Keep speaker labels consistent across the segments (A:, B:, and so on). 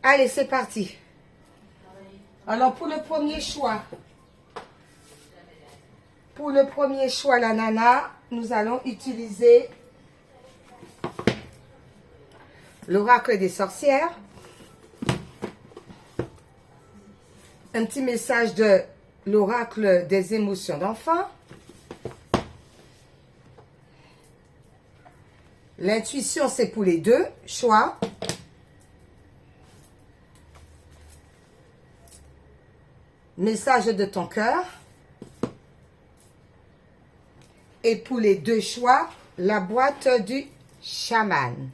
A: Allez, c'est parti. Alors, pour le premier choix, la nana, nous allons utiliser l'oracle des sorcières. Un petit message de l'oracle des émotions d'enfant. L'intuition, c'est pour les deux choix. Message de ton cœur. Et pour les deux choix, la boîte du chaman.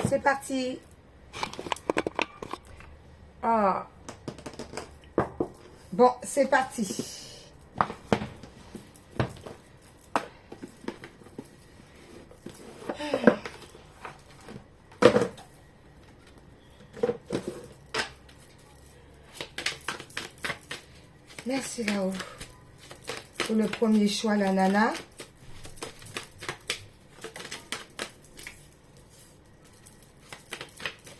A: C'est parti. Ah. Bon, c'est parti. Merci là-haut. Pour le premier choix, la nana.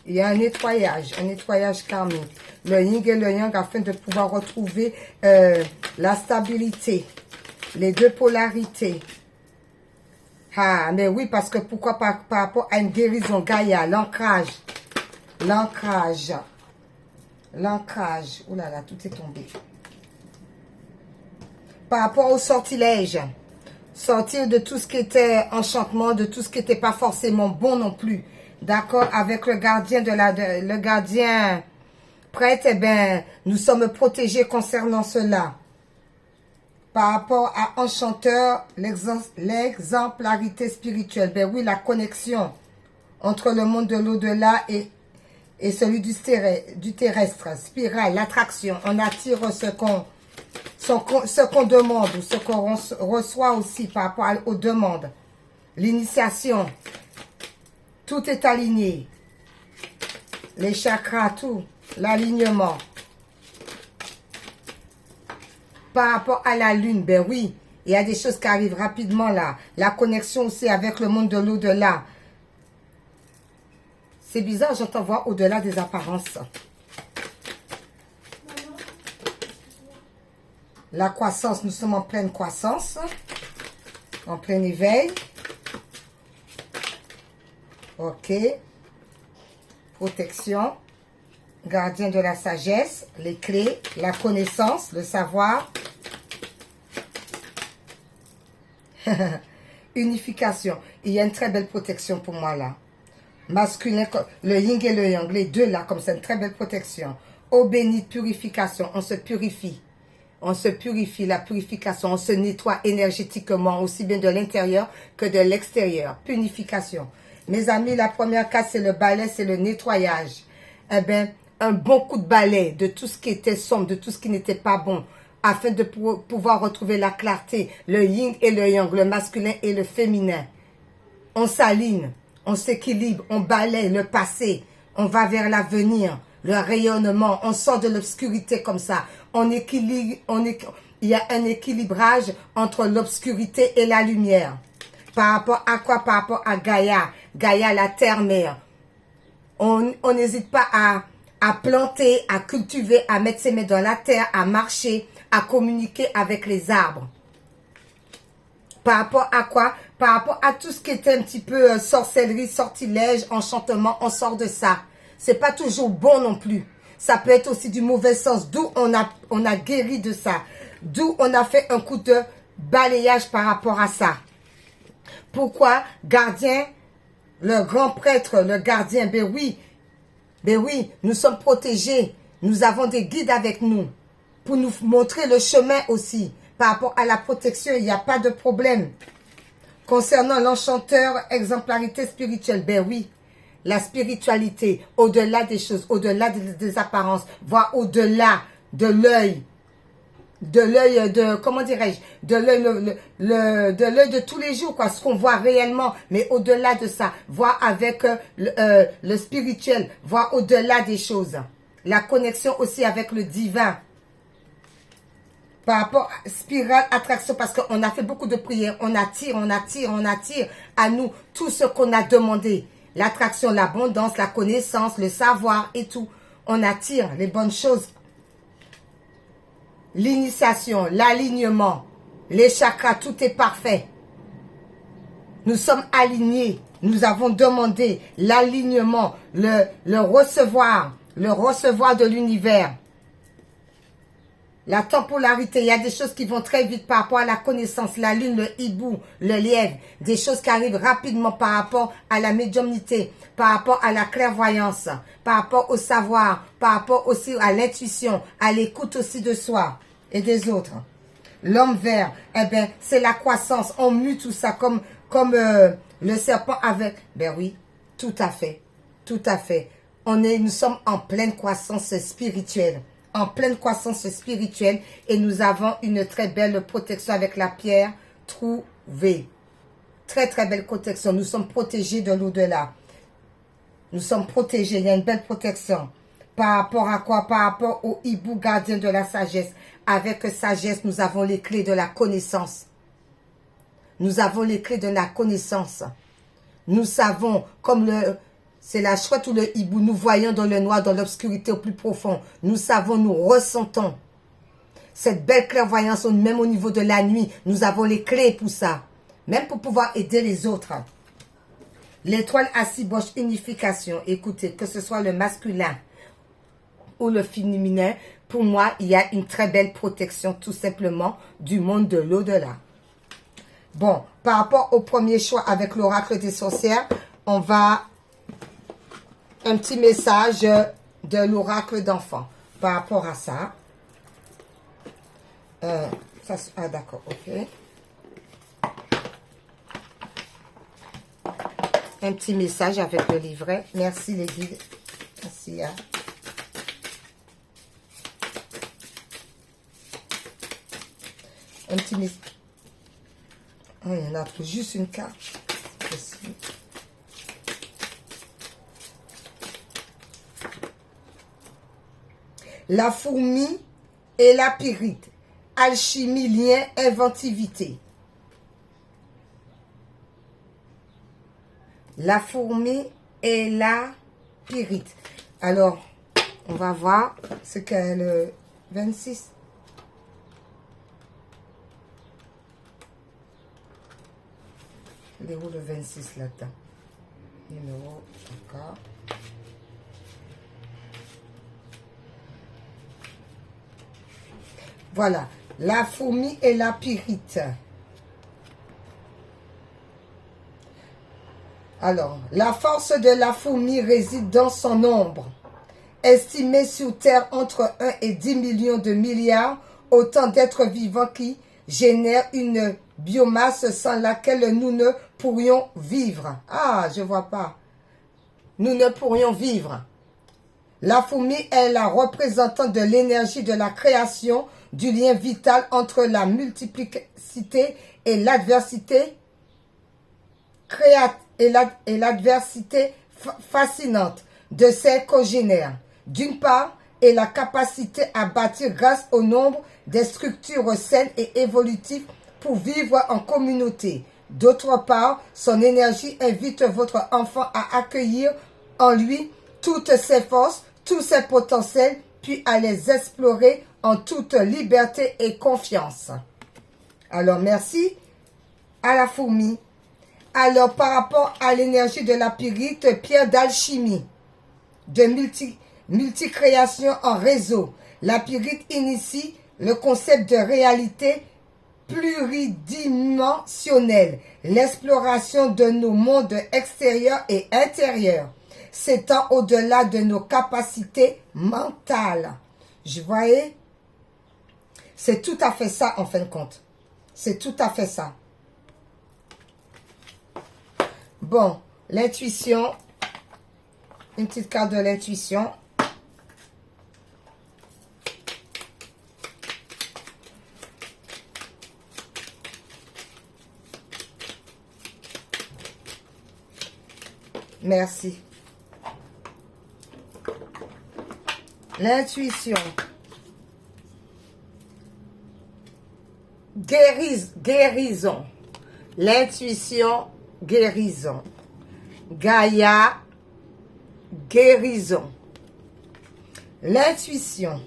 A: Il y a un nettoyage karmique. Le yin et le yang afin de pouvoir retrouver la stabilité. Les deux polarités. Ah, mais oui, parce que pourquoi par rapport à une guérison Gaïa, l'ancrage. L'ancrage. Oh là là, tout est tombé. Par rapport au sortilège, sortir de tout ce qui était enchantement, de tout ce qui n'était pas forcément bon non plus. D'accord? Avec le gardien le gardien prêtre, eh bien, nous sommes protégés concernant cela. Par rapport à enchanteur, l'exemplarité spirituelle. Ben oui, la connexion entre le monde de l'au-delà et celui du terrestre. Spirale, l'attraction. On attire ce qu'on demande ou ce qu'on reçoit aussi par rapport aux demandes. L'initiation. Tout est aligné. Les chakras, tout. L'alignement. Par rapport à la lune, ben oui, il y a des choses qui arrivent rapidement là. La connexion aussi avec le monde de l'au-delà. C'est bizarre, j'entends voir au-delà des apparences. La croissance, nous sommes en pleine croissance. En plein éveil. Ok. Protection. Gardien de la sagesse. Les clés. La connaissance. Le savoir. Unification. Il y a une très belle protection pour moi là. Masculin, le yin et le yang. Les deux là, comme c'est une très belle protection. Eau bénite, purification. On se purifie. On se purifie, la purification, on se nettoie énergétiquement, aussi bien de l'intérieur que de l'extérieur. Purification. Mes amis, la première case, c'est le balai, c'est le nettoyage. Eh bien, un bon coup de balai de tout ce qui était sombre, de tout ce qui n'était pas bon, afin de pouvoir retrouver la clarté, le yin et le yang, le masculin et le féminin. On s'aligne, on s'équilibre, on balaie le passé, on va vers l'avenir, le rayonnement, on sort de l'obscurité comme ça. On équilibre, il y a un équilibrage entre l'obscurité et la lumière. Par rapport à quoi? Par rapport à Gaïa. Gaïa, la terre-mère. On n'hésite pas à planter, à cultiver, à mettre ses mains dans la terre, à marcher, à communiquer avec les arbres. Par rapport à quoi? Par rapport à tout ce qui était un petit peu sorcellerie, sortilège, enchantement, on sort de ça. C'est pas toujours bon non plus. Ça peut être aussi du mauvais sens, d'où on a guéri de ça. D'où on a fait un coup de balayage par rapport à ça. Pourquoi? Gardien, le grand prêtre, le gardien, ben oui, nous sommes protégés. Nous avons des guides avec nous pour nous montrer le chemin aussi. Par rapport à la protection, il n'y a pas de problème. Concernant l'enchanteur, exemplarité spirituelle, ben oui. La spiritualité, au-delà des choses, au-delà des apparences, voire au-delà de l'œil, comment dirais-je, de l'œil de tous les jours, quoi, ce qu'on voit réellement, mais au-delà de ça, voir avec le spirituel, voir au-delà des choses. La connexion aussi avec le divin. Par rapport à spirale, attraction, parce qu'on a fait beaucoup de prières, on attire à nous tout ce qu'on a demandé. l'attraction, l'abondance, la connaissance, le savoir et tout. On attire les bonnes choses. L'initiation, l'alignement, les chakras, tout est parfait. Nous sommes alignés. Nous avons demandé l'alignement, le recevoir de l'univers. La temporalité, il y a des choses qui vont très vite par rapport à la connaissance, la lune, le hibou, le lièvre, des choses qui arrivent rapidement par rapport à la médiumnité, par rapport à la clairvoyance, par rapport au savoir, par rapport aussi à l'intuition, à l'écoute aussi de soi et des autres. L'homme vert, eh bien, c'est la croissance. On mue tout ça comme le serpent avec. Ben oui, tout à fait, tout à fait. Nous sommes en pleine croissance spirituelle. En pleine croissance spirituelle et nous avons une très belle protection avec la pierre trouvée. Très très belle protection. Nous sommes protégés de l'au-delà. Nous sommes protégés. Il y a une belle protection. Par rapport à quoi? Par rapport au hibou gardien de la sagesse. Avec sagesse, nous avons les clés de la connaissance. Nous avons les clés de la connaissance. Nous savons, comme c'est la chouette ou le hibou, nous voyons dans le noir, dans l'obscurité au plus profond. Nous savons, nous ressentons cette belle clairvoyance, même au niveau de la nuit. Nous avons les clés pour ça, même pour pouvoir aider les autres. L'étoile à 6 branches, unification. Écoutez, que ce soit le masculin ou le féminin, pour moi, il y a une très belle protection tout simplement du monde de l'au-delà. Bon, par rapport au premier choix avec l'oracle des sorcières, on va... un petit message de l'oracle d'enfant par rapport à ça. Ah d'accord, ok. Un petit message avec le livret. Merci les guides. Merci. Hein. Un petit message. Oh, il y en a juste une carte. Possible. La fourmi et la pyrite. Alchimie, lien, inventivité. La fourmi et la pyrite. Alors, on va voir ce qu'est le 26. Il est où le 26 là-dedans? Numéro, d'accord. Voilà, la fourmi et la pyrite. Alors, la force de la fourmi réside dans son ombre. Estimée sur Terre entre 1 et 10 millions de milliards, autant d'êtres vivants qui génèrent une biomasse sans laquelle nous ne pourrions vivre. Ah, je vois pas. Nous ne pourrions vivre. La fourmi est la représentante de l'énergie de la création, du lien vital entre la multiplicité et l'adversité et l'adversité fascinante de ses congénères. D'une part, et la capacité à bâtir grâce au nombre des structures saines et évolutives pour vivre en communauté. D'autre part, son énergie invite votre enfant à accueillir en lui toutes ses forces, tous ses potentiels, puis à les explorer en toute liberté et confiance. Alors, merci à la fourmi. Alors, par rapport à l'énergie de la pyrite, pierre d'alchimie, de multicréation en réseau, la pyrite initie le concept de réalité pluridimensionnelle, l'exploration de nos mondes extérieurs et intérieurs, s'étend au-delà de nos capacités mentales. Je voyais, c'est tout à fait ça en fin de compte. C'est tout à fait ça. Bon, l'intuition, une petite carte de l'intuition. Merci. L'intuition. Guérison. L'intuition, guérison. Gaïa, guérison. L'intuition.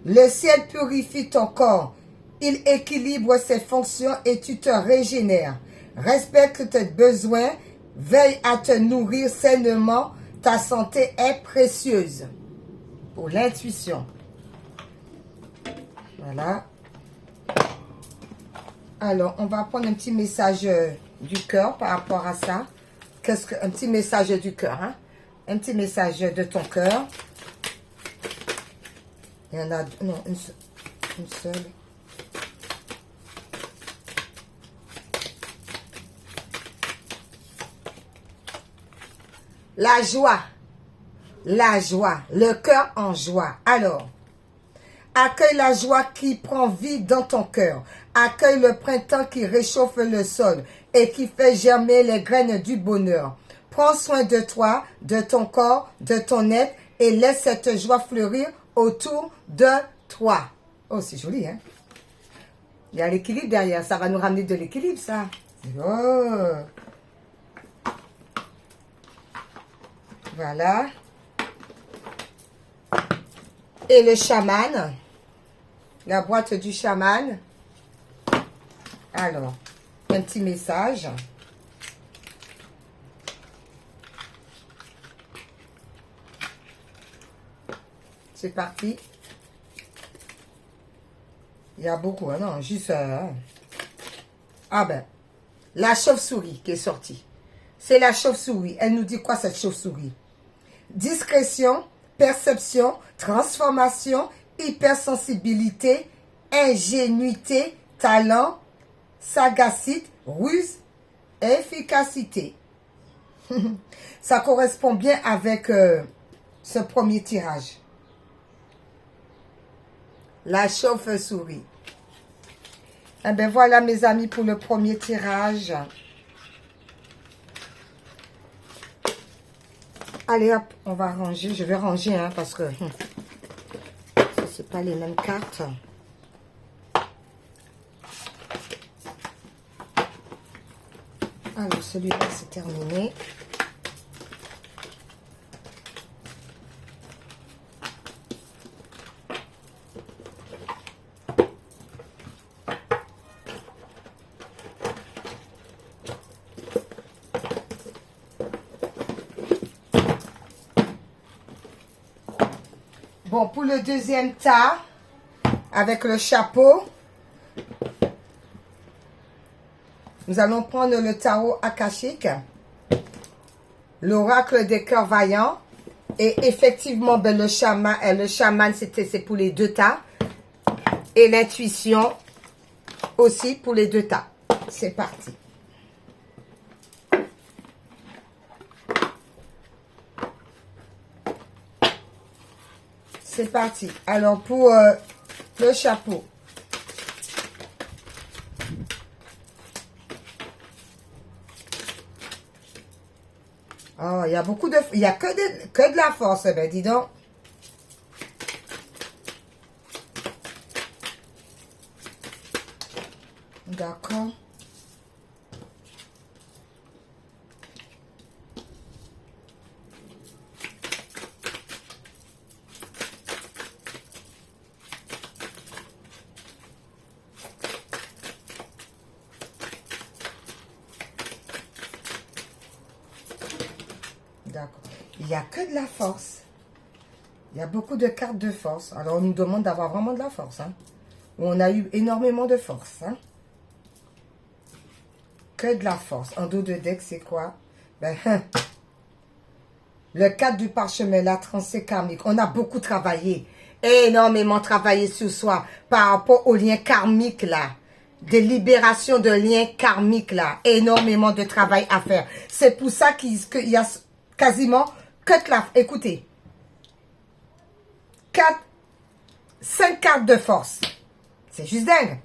A: Le ciel purifie ton corps. Il équilibre ses fonctions et tu te régénères. Respecte tes besoins. Veille à te nourrir sainement. Ta santé est précieuse. Pour l'intuition. Voilà. Alors, on va prendre un petit message du cœur par rapport à ça. Un petit message du cœur, hein? Un petit message de ton cœur. Il y en a non, une seule. La joie. La joie. Le cœur en joie. Alors, accueille la joie qui prend vie dans ton cœur. Accueille le printemps qui réchauffe le sol et qui fait germer les graines du bonheur. Prends soin de toi, de ton corps, de ton être et laisse cette joie fleurir autour de toi. Oh, c'est joli, hein? Il y a l'équilibre derrière. Ça va nous ramener de l'équilibre, ça. Oh! Voilà. Et le chaman. La boîte du chaman. Alors, un petit message. C'est parti. Il y a beaucoup, hein, non, juste... Ah ben, la chauve-souris qui est sortie. C'est la chauve-souris. Elle nous dit quoi, cette chauve-souris? Discrétion, perception, transformation, hypersensibilité, ingénuité, talent, sagacité, ruse, efficacité. Ça correspond bien avec ce premier tirage. La chauve-souris. Eh bien, voilà, mes amis, pour le premier tirage. Allez, hop, on va ranger. Je vais ranger, hein, parce que c'est pas les mêmes cartes. Alors, celui-là, c'est terminé. Bon, pour le deuxième tas, avec le chapeau, nous allons prendre le tarot akashique, l'oracle des cœurs vaillants, et effectivement, ben, le chaman, c'est pour les deux tas, et l'intuition aussi pour les deux tas. C'est parti. C'est parti. Alors, pour le chapeau. Oh, il y a beaucoup de... Il n'y a que de la force, ben dis donc. D'accord. D'accord. Il n'y a que de la force. Il y a beaucoup de cartes de force. Alors, on nous demande d'avoir vraiment de la force. Hein. On a eu énormément de force. Hein. Que de la force. En dos de deck, c'est quoi? Ben, le 4 du parchemin, la tranchée karmique. On a beaucoup travaillé. Énormément travaillé sur soi. Par rapport aux liens karmiques, là. Des libérations de liens karmiques, là. Énormément de travail à faire. C'est pour ça qu'il y a quasiment que de la... Écoutez. 5 cartes de force. C'est juste dingue.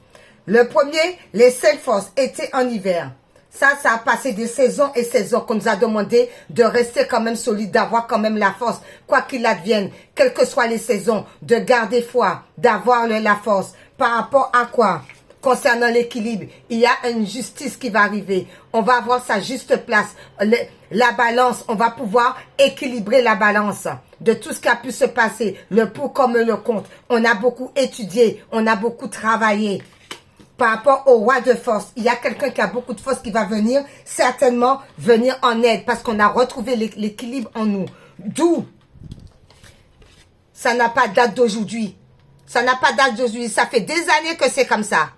A: Le premier, les 5 forces étaient en hiver. Ça a passé des saisons et saisons qu'on nous a demandé de rester quand même solide, d'avoir quand même la force, quoi qu'il advienne, quelles que soient les saisons, de garder foi, d'avoir la force. Par rapport à quoi? concernant l'équilibre. Il y a une justice qui va arriver. On va avoir sa juste place. La balance, on va pouvoir équilibrer la balance de tout ce qui a pu se passer. Le pour comme le contre. On a beaucoup étudié, on a beaucoup travaillé. Par rapport au roi de force, il y a quelqu'un qui a beaucoup de force qui va venir, certainement venir en aide parce qu'on a retrouvé l'équilibre en nous. D'où ça n'a pas de date d'aujourd'hui. Ça n'a pas de date d'aujourd'hui. Ça fait des années que c'est comme ça.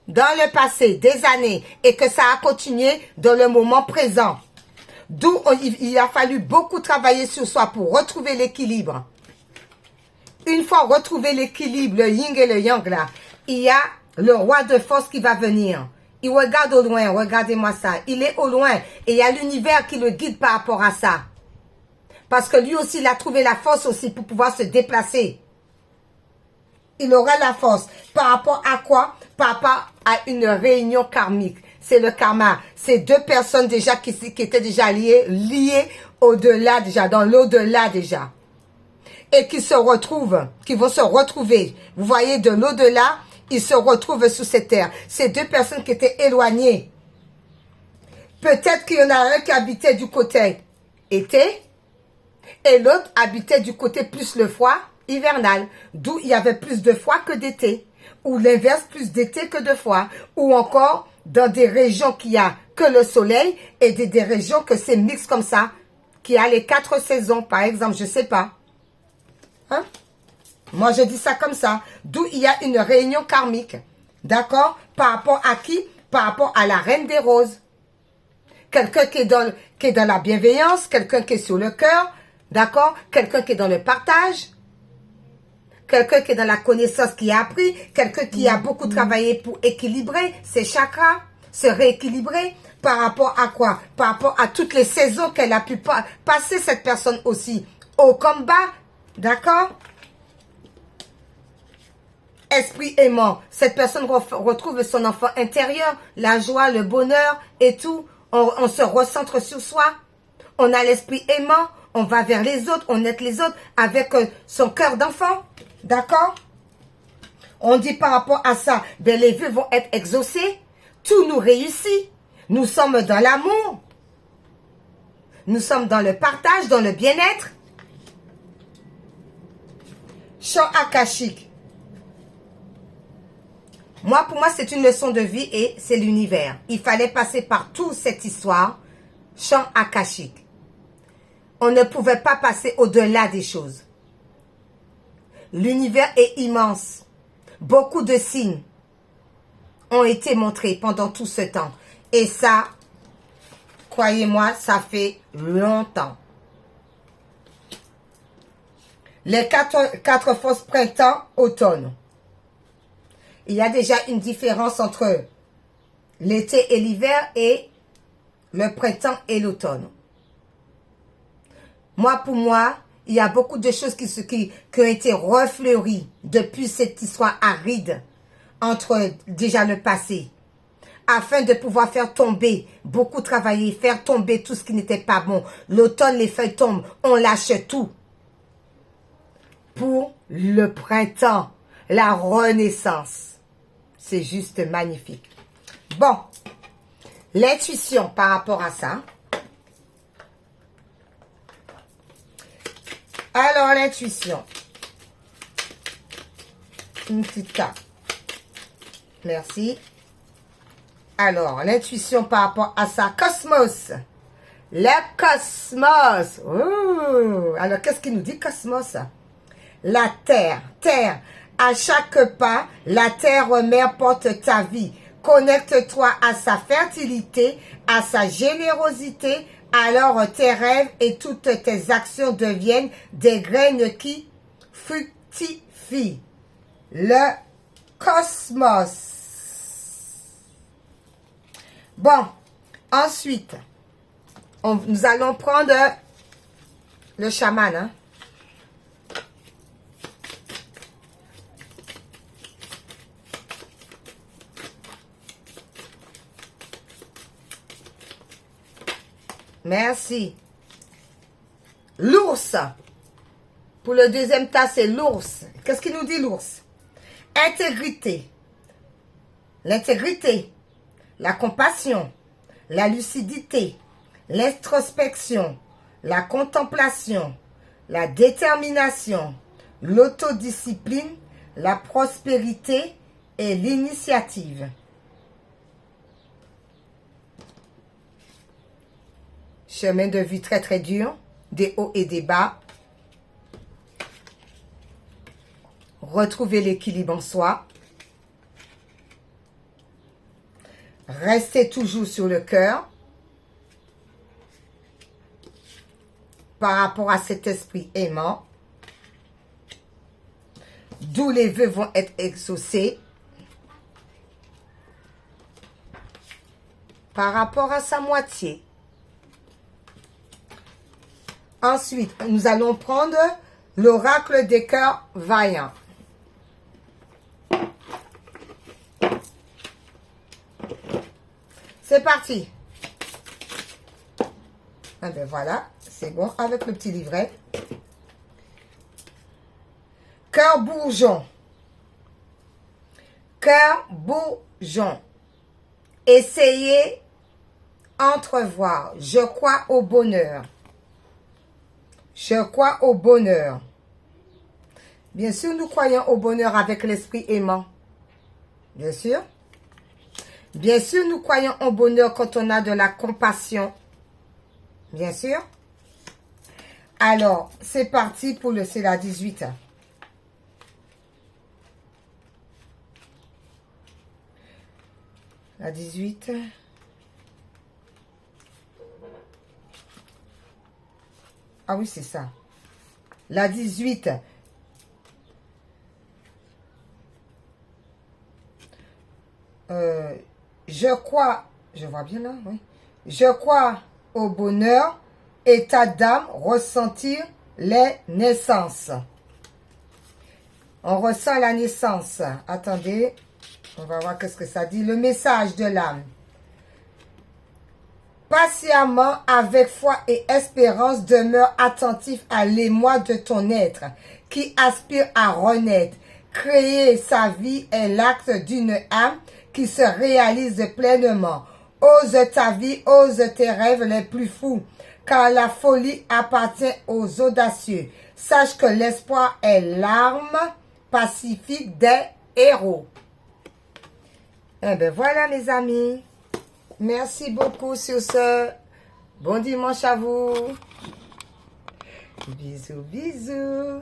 A: Dans le passé, des années. Et que ça a continué dans le moment présent. D'où il a fallu beaucoup travailler sur soi pour retrouver l'équilibre. Une fois retrouvé l'équilibre, le yin et le yang là, il y a le roi de force qui va venir. Il regarde au loin, regardez-moi ça. Il est au loin et il y a l'univers qui le guide par rapport à ça. Parce que lui aussi, il a trouvé la force aussi pour pouvoir se déplacer. Il aura la force. Par rapport à quoi? Par rapport à une réunion karmique. C'est le karma. C'est deux personnes déjà qui étaient déjà liées au-delà déjà, dans l'au-delà déjà. Et qui se retrouvent, qui vont se retrouver. Vous voyez, de l'au-delà, ils se retrouvent sous cette terre. C'est deux personnes qui étaient éloignées. Peut-être qu'il y en a un qui habitait du côté été et l'autre habitait du côté plus le froid hivernal. D'où il y avait plus de froid que d'été. Ou l'inverse, plus d'été que de froid. Ou encore dans des régions qui n'y a que le soleil et des régions que c'est mix comme ça. Qui a les 4 saisons, par exemple, je sais pas. Hein? Moi, je dis ça comme ça. D'où il y a une réunion karmique. D'accord? Par rapport à qui? Par rapport à la reine des roses. Quelqu'un qui est dans la bienveillance. Quelqu'un qui est sur le cœur. D'accord? Quelqu'un qui est dans le partage. Quelqu'un qui est dans la connaissance, qui a appris. Quelqu'un qui a beaucoup travaillé pour équilibrer ses chakras. Se rééquilibrer. Par rapport à quoi? Par rapport à toutes les saisons qu'elle a pu passer, cette personne aussi. Au combat. D'accord? Esprit aimant. Cette personne retrouve son enfant intérieur, la joie, le bonheur et tout. On se recentre sur soi. On a l'esprit aimant. On va vers les autres. On aide les autres avec son cœur d'enfant. D'accord? On dit par rapport à ça, ben les vœux vont être exaucés. Tout nous réussit. Nous sommes dans l'amour. Nous sommes dans le partage, dans le bien-être. Chant akashique. Pour moi, c'est une leçon de vie et c'est l'univers. Il fallait passer par toute cette histoire. Chant akashique. On ne pouvait pas passer au-delà des choses. L'univers est immense. Beaucoup de signes ont été montrés pendant tout ce temps. Et ça, croyez-moi, ça fait longtemps. Les quatre forces printemps, automne. Il y a déjà une différence entre l'été et l'hiver et le printemps et l'automne. Pour moi, il y a beaucoup de choses qui ont été refleuries depuis cette histoire aride entre déjà le passé. Afin de pouvoir faire tomber, beaucoup travailler, faire tomber tout ce qui n'était pas bon. L'automne, les feuilles tombent, on lâche tout. Pour le printemps, la renaissance. C'est juste magnifique. Bon, l'intuition par rapport à ça. Alors, l'intuition. Une petite carte. Merci. Alors, l'intuition par rapport à ça. Cosmos. Le cosmos. Oh. Alors, qu'est-ce qu'il nous dit, cosmos? La terre. Terre. À chaque pas, la terre-mère porte ta vie. Connecte-toi à sa fertilité, à sa générosité. Alors tes rêves et toutes tes actions deviennent des graines qui fructifient. Le cosmos. Bon, ensuite, nous allons prendre le chaman. Hein? Merci. L'ours. Pour le deuxième tas, c'est l'ours. Qu'est-ce qu'il nous dit, l'ours? Intégrité. l'intégrité, la compassion, la lucidité, l'introspection, la contemplation, la détermination, l'autodiscipline, la prospérité et l'initiative. Chemin de vie très très dur, des hauts et des bas. Retrouver l'équilibre en soi. Restez toujours sur le cœur. Par rapport à cet esprit aimant. D'où les vœux vont être exaucés. Par rapport à sa moitié. Ensuite, nous allons prendre l'oracle des cœurs vaillants. C'est parti. Ah ben voilà, c'est bon avec le petit livret. Cœur bourgeon. Cœur bourgeon. Essayez entrevoir. Je crois au bonheur. Je crois au bonheur. Bien sûr, nous croyons au bonheur avec l'esprit aimant. Bien sûr. Bien sûr, nous croyons au bonheur quand on a de la compassion. Bien sûr. Alors, c'est parti pour c'est la 18. La 18. Ah oui, c'est ça. La 18. Je crois, je vois bien là, oui. Je crois au bonheur, état d'âme, ressentir les naissances. On ressent la naissance. Attendez, on va voir qu'est-ce que ça dit. Le message de l'âme. Patiemment, avec foi et espérance, demeure attentif à l'émoi de ton être, qui aspire à renaître. Créer sa vie est l'acte d'une âme qui se réalise pleinement. Ose ta vie, ose tes rêves les plus fous, car la folie appartient aux audacieux. Sache que l'espoir est l'arme pacifique des héros. Eh bien voilà mes amis. Merci beaucoup sur ce. Bon dimanche à vous. Bisous, bisous.